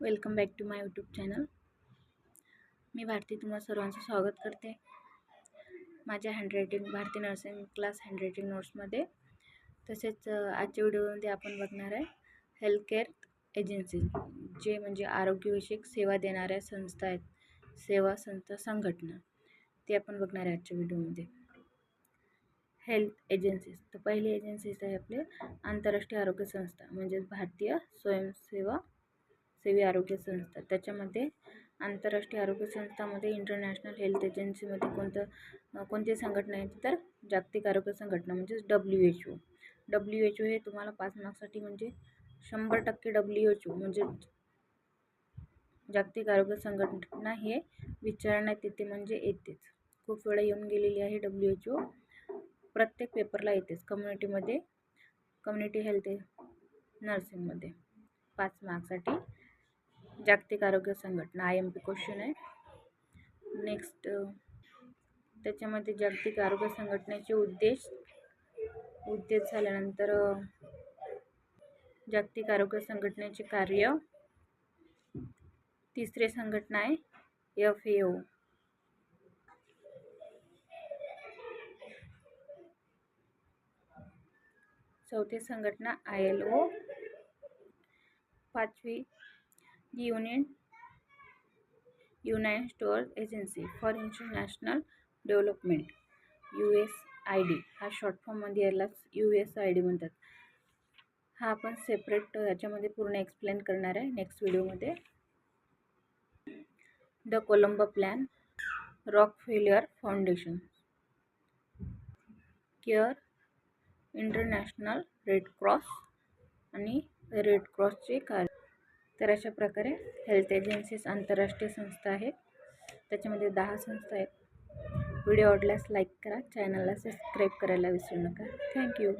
Welcome back to my YouTube channel. मी भारती तुम्हा सर्वांचं स्वागत करते माझ्या भारती नर्सिंग क्लास हँडरायटिंग नोट्समध्ये. तसेच आजच्या व्हिडिओमध्ये आपण बघणार आहे हेल्थ केअर एजन्सी, जे म्हणजे आरोग्यविषयक सेवा देणाऱ्या संस्था आहेत, सेवा संस्था संघटना, ते आपण बघणार आहे आजच्या व्हिडिओमध्ये. हेल्थ एजन्सीज, तर पहिली एजन्सीज आहे आपले आंतरराष्ट्रीय आरोग्य संस्था, म्हणजेच भारतीय सेवी आरोग्य संस्था. त्याच्यामध्ये आंतरराष्ट्रीय आरोग्य संस्थामध्ये इंटरनॅशनल हेल्थ एजन्सीमध्ये कोणती संघटना आहे, तर जागतिक आरोग्य संघटना म्हणजेच WHO. WHO हे तुम्हाला 5 मार्क्ससाठी म्हणजे 100% WHO म्हणजे जागतिक आरोग्य संघटना हे विचारण्यात येते, म्हणजे येतेच. खूप वेळा येऊन गेलेली आहे WHO, प्रत्येक पेपरला येतेच. कम्युनिटी हेल्थ नर्सिंगमध्ये 5 मार्क्ससाठी जागतिक आरोग्य संघटना IMP क्वेश्चन आहे. नेक्स्ट, त्याच्यामध्ये जागतिक आरोग्य संघटनेचे उद्देश झाल्यानंतर जागतिक आरोग्य संघटनेचे कार्य. तिसरे संघटना आहे FAO. चौथी संघटना ILO. पाचवी United states agency for international development, USAID. हा शॉर्ट फॉर्ममध्ये यालाच USAID म्हणतात. हा आपण सेपरेट याच्यामध्ये पूर्ण एक्सप्लेन करणार आहे नेक्स्ट व्हिडिओमध्ये. The Colombo plan, Rockefeller foundation, care, international red cross आणि रेड क्रॉसचे कार्य. तर अशा प्रकारे हेल्थ एजन्सीज आंतरराष्ट्रीय संस्था आहेत. त्याच्यामध्ये 10 संस्था आहेत. व्हिडिओ आवडल्यास लाईक करा, चॅनलला सबस्क्राईब करायला विसरू नका. थँक्यू.